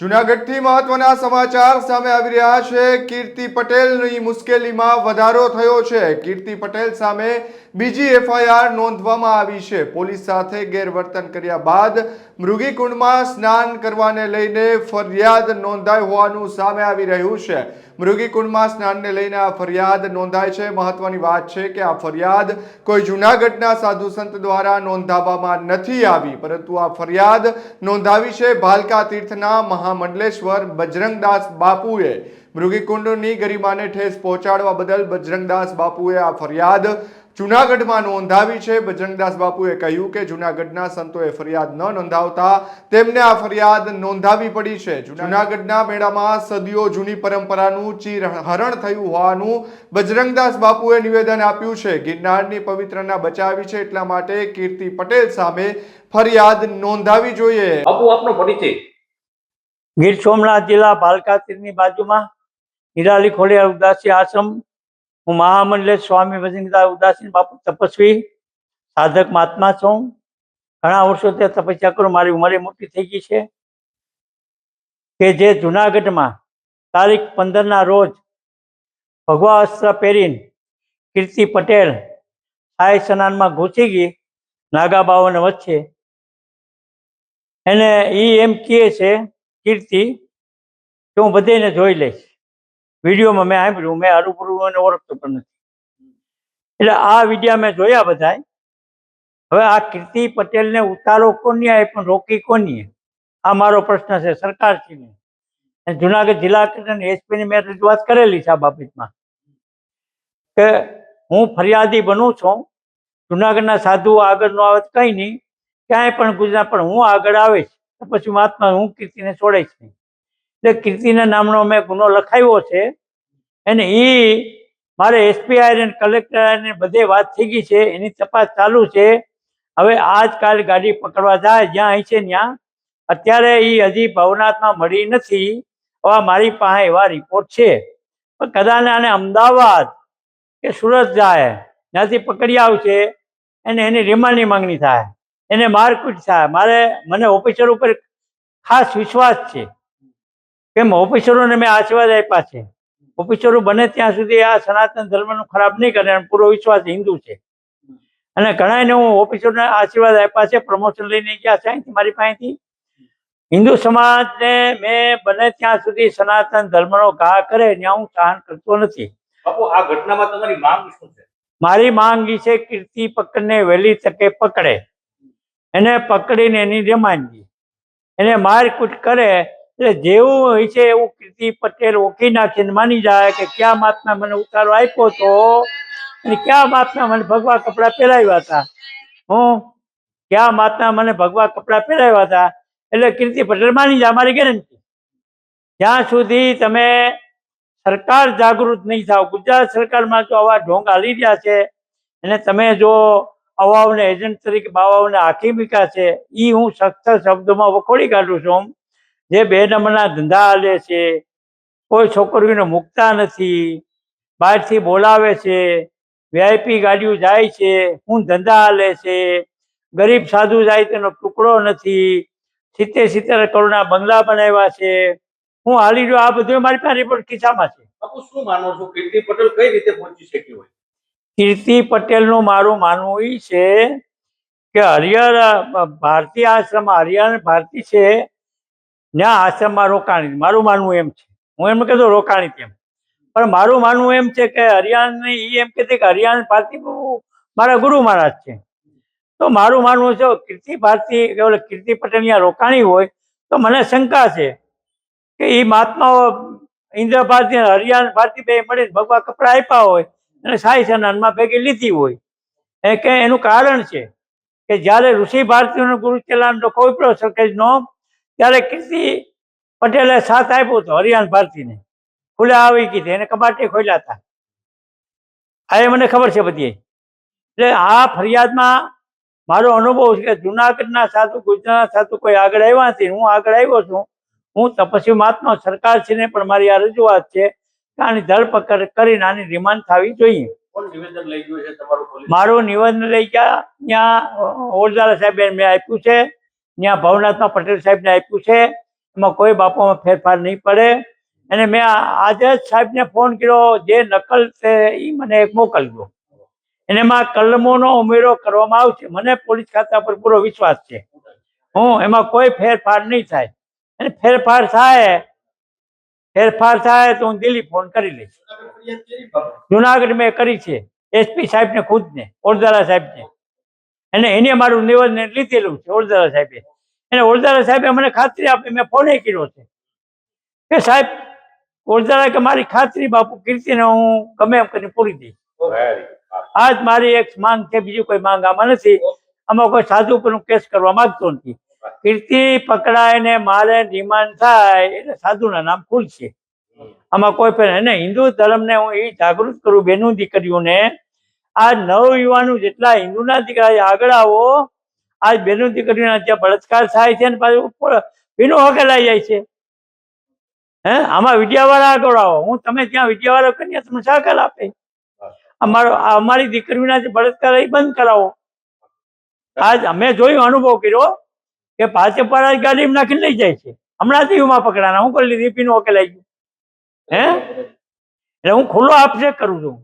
જૂનાગઢથી મહત્વના સમાચાર સામે આવી રહ્યા છે। કીર્તિ પટેલની મુશ્કેલીમાં વધારો થયો છે। કીર્તિ પટેલ સામે બીજી એફઆઈઆર નોંધવામાં આવી છે। પોલીસ સાથે ગેરવર્તન કર્યા બાદ મૃગીકુંડમાં સ્નાન કરવાને લઈને ફરિયાદ નોંધાઈ હોવાનું સામે આવી રહ્યું છે। મૃગીકુંડમાં સ્નાનને લઈને આ ફરિયાદ નોંધાઈ છે। મહત્વની વાત છે કે આ ફરિયાદ કોઈ જૂનાગઢના સાધુ સંત દ્વારા નોંધાવવામાં નથી આવી, પરંતુ આ ફરિયાદ નોંધાવી છે ભાલકા તીર્થના મહામંડલેશ્વર બજરંગદાસ બાપુએ। મૃગીકુંડની ગરિમાને ઠેસ પહોંચાડવા બદલ બજરંગદાસ બાપુએ આ ફરિયાદ જૂનાગઢમાં નોંધાવી છે। બજરંગદાસ બાપુએ કહ્યું કે જૂનાગઢના સંતોએ ફરિયાદ ન નોંધાવતા તેમને આ ફરિયાદ નોંધાવી પડી છે। જૂનાગઢના મેળામાં સદીઓ જૂની પરંપરાનું ચીરહરણ થયું હોવાનું બજરંગદાસ બાપુએ નિવેદન આપ્યું છે। ગિરનારની પવિત્રતા બચાવી છે, એટલા માટે કીર્તિ પટેલ સામે ફરિયાદ નોંધાવી જોઈએ। આપનો પરિચય? ગીર સોમનાથ જિલ્લા ભાલકા તીરની બાજુમાં હિરાલી ખોડિયાર ઉદાસી આશ્રમ। હું મહામંડલેશ સ્વામી બજરંગદાસ ઉદાસી બાપુ તપસ્વી સાધક મહાત્મા છું। ઘણા વર્ષોથી તપસ્યા કરું, મારી ઉંમરે મોટી થઈ ગઈ છે। કે જે જૂનાગઢમાં તારીખ 15ના રોજ ભગવા અસ્ત્ર પહેરીને કીર્તિ પટેલ સાય સ્નાનમાં ઘૂસી ગઈ નાગા બાવાને વચ્ચે। એને એમ કહે છે કીર્તિ કે હું બધાને જોઈ લઈશ। વિડીયોમાં મેં સાંભળ્યું, મેં હરૂભરૂ એને ઓળખતો પણ નથી, એટલે આ વિડીયા મેં જોયા બધાય। હવે આ કીર્તિ પટેલને ઉતારો કોની આવે પણ રોકી કોની? આ મારો પ્રશ્ન છે સરકારશ્રીને। જુનાગઢ જિલ્લા કલેક્ટર એસપીની મેં રજૂઆત કરેલી છે આ બાબતમાં કે હું ફરિયાદી બનું છું। જુનાગઢના સાધુ આગળ ન આવે કંઈ નહીં, ક્યાંય પણ ગુજરાત પણ હું આગળ આવીશ તો પછી મહાત્મા હું કીર્તિને છોડાઈશ નહીં। એટલે કીર્તિના નામનો મેં ગુનો લખાવ્યો છે, અને એ મારે એસપી આઈને કલેક્ટર આઈને બધે વાત થઈ ગઈ છે, એની તપાસ ચાલુ છે। હવે આજકાલ ગાડી પકડવા જાય જ્યાં અહીં છે ત્યાં, અત્યારે એ હજી ભવનાથમાં મળી નથી। હવે મારી પાસે એવા રિપોર્ટ છે, પણ કદાચ આને અમદાવાદ કે સુરત જાય, ત્યાંથી પકડી આવશે અને એની રિમાન્ડની માંગણી થાય, એને મારકૂટ થાય। મને ઓફિસર ઉપર ખાસ વિશ્વાસ છે, કેમ ઓફિસરોને મેં આશીર્વાદ આપ્યા છે। ઓફિસરો બને ત્યાં સુધી આ સનાતન ધર્મનું ખરાબ નહીં કરે, અને પૂરો વિશ્વાસ હિન્દુ છે, અને ઘણાને હું ઓફિસરોને આશીર્વાદ આપ્યા છે। પ્રમોશન લઈને ગયા છે અહીંથી મારી પાસેથી। હિન્દુ સમાજને મેં બને ત્યાં સુધી સનાતન ધર્મનો ઘા કરે ત્યાં હું સહન કરતો નથી। બાપુ, આ ઘટનામાં તમારી માંગ શું છે? મારી માંગ એ છે કીર્તિ પકડને વહેલી તકે પકડે, એને પકડીને એની રિમાન્ડ દે, એને મારકૂટ કરે, એટલે જેવું હોય છે એવું કીર્તિ પટેલ ઓકી નાખીને માની જાય કે ક્યાં મહાત્મા મને ઉતારો આપ્યો હતો અને ક્યાં મહાત્મા મને ભગવા કપડાં પહેરાવ્યા હતા। ક્યાં મહાત્મા મને ભગવા કપડાં પહેરાવ્યા હતા, એટલે કીર્તિ પટેલ માની જાય, મારી ગેરંટી। જ્યાં સુધી તમે સરકાર જાગૃત નહીં થાવ, ગુજરાત સરકારમાં જો આવા ઢોંગ હાલી રહ્યા છે, અને તમે જો અવાઓને એજન્ટ તરીકે બાવાઓને હાકી મૂક્યા છે, એ હું સખ્ત શબ્દોમાં વખોડી કાઢું છું। જે 2 નંબરના ધંધા હાલે છે, કોઈ છોકરીઓને મૂકતા નથી, બહારથી બોલાવે છે, વીઆઈપી ગાડીઓ જાય છે, હું ધંધા હાલે છે, ગરીબ સાધુ જાય તેનો ટુકડો નથી, 70 કરોડના બંગલા બનાવ્યા છે, હું હાલી રહ્યો। આ બધું મારી પાસે રિપોર્ટ ખિસ્સામાં છે। બાપુ, શું માનો છો કીર્તિ પટેલ કઈ રીતે પહોંચી શકી હોય? કીર્તિ પટેલનું મારું માનવું એ છે કે હરિહર ભારતી આશ્રમ, હરિહર ભારતી છે ત્યાં આશ્રમમાં રોકાણી, મારું માનવું એમ છે। હું એમ કહેતો રોકાણી તેમ, પણ મારું માનવું એમ છે કે હરિયાણ એમ કહેતી કે હરિયાણ ભારતી મારા ગુરુ મહારાજ છે। તો મારું માનવું છે કીર્તિ ભારતી કીર્તિ પટેલ અહીંયા રોકાણી હોય તો મને શંકા છે કે એ મહાત્માઓ ઇન્દ્ર ભારતી અને હરિયાણ ભારતી બે મળીને ભગવા કપડાં આપ્યા હોય અને સાઈ સ્નાનમાં ભેગી લીધી હોય। એ કે એનું કારણ છે કે જ્યારે ઋષિ ભારતીઓનો ગુરુ ચેલાનો કોઈ પણ સરખેજનો, ત્યારે કીર્તિ પટેલે સાથ આપ્યો હતો હરિયાણ ભારતીને, ખુલ્લા આવી ગઈ હતી, એને કબાટે ખોલ્યા હતા। આ મને ખબર છે બધી। એટલે આ ફરિયાદમાં મારો અનુભવ છે કે જુનાગઢના સાધુ, ગુજરાતના સાધુ કોઈ આગળ આવ્યા નથી, હું આગળ આવ્યો છું। હું તપસ્વી મહાત્મા, સરકારશ્રીને પણ મારી આ રજૂઆત છે કે આની ધરપકડ કરીને આની રિમાન્ડ થવી જોઈએ। કોણ નિવેદન લઈ ગયું છે તમારું પોલીસ? મારું નિવેદન લઈ ગયા ત્યાં ઓરજારા સાહેબે મેં આપ્યું છે, ત્યાં ભવનાથમાં પટેલ સાહેબને આપ્યું છે, એમાં કોઈ બાપામાં ફેરફાર નહીં પડે. અને મેં આજે જ સાહેબને ફોન કર્યો, જે નકલ છે એ મને એક મોકલજો. અને એમાં કલમોનો ઉમેરો કરવામાં આવશે. મને પોલીસ ખાતા પર પૂરો વિશ્વાસ છે. એમાં કોઈ ફેરફાર નહીં થાય. અને ફેરફાર થાય તો હું દિલ્હી ફોન કરી લઈશ. જુનાગઢ મેં કરી છે, એસપી સાહેબને ખુદને, ઓરદારા સાહેબને. અને એને મારું નિવેદન લીધેલું છે ઓરદારા સાહેબે. અને ઓરદારા સાહેબે મને ખાતરી આપી, મેં ફોન કર્યો છે કે સાહેબ ઓરદારા કે મારી ખાતરી બાપુ કીર્તિને હું ગમે એમ કરીને પૂરી દઈશ. આજ મારી એક માંગ છે, બીજી કોઈ માંગ આમાં નથી. આમાં કોઈ સાધુ પર હું કેસ કરવા માંગતો નથી. કીર્તિ પકડાય ને મારે રિમાન્ડ થાય એટલે સાધુના નામ ખુલશે. આમાં કોઈ પણ એને હિન્દુ ધર્મને હું એ જાગૃત કરું, બેનું દીકરીઓને. આ નવયુવાનો જેટલા હિન્દુના દીકરા આગળ આવો. આજ બેનું દીકરીઓના જ્યાં બળાત્કાર થાય છે ને પાછું બેનો હકેલાઈ જાય છે. આમાં વિદ્યાવાળા આગળ આવો. તમે ત્યાં વિદ્યાવાળા કરીને તમને સહકાર આપે. અમારી દીકરીઓના જે બળાત્કાર એ બંધ કરાવો. આજ અમે જોયું, અનુભવ કર્યો કે ભાજપવાળા ગાડી નાખીને લઈ જાય છે. હમણાં દીવમાં પકડાના, હું કરી લીધી, પીનું હકેલાઈ ગયું. એટલે હું ખુલ્લો આક્ષેપ કરું છું.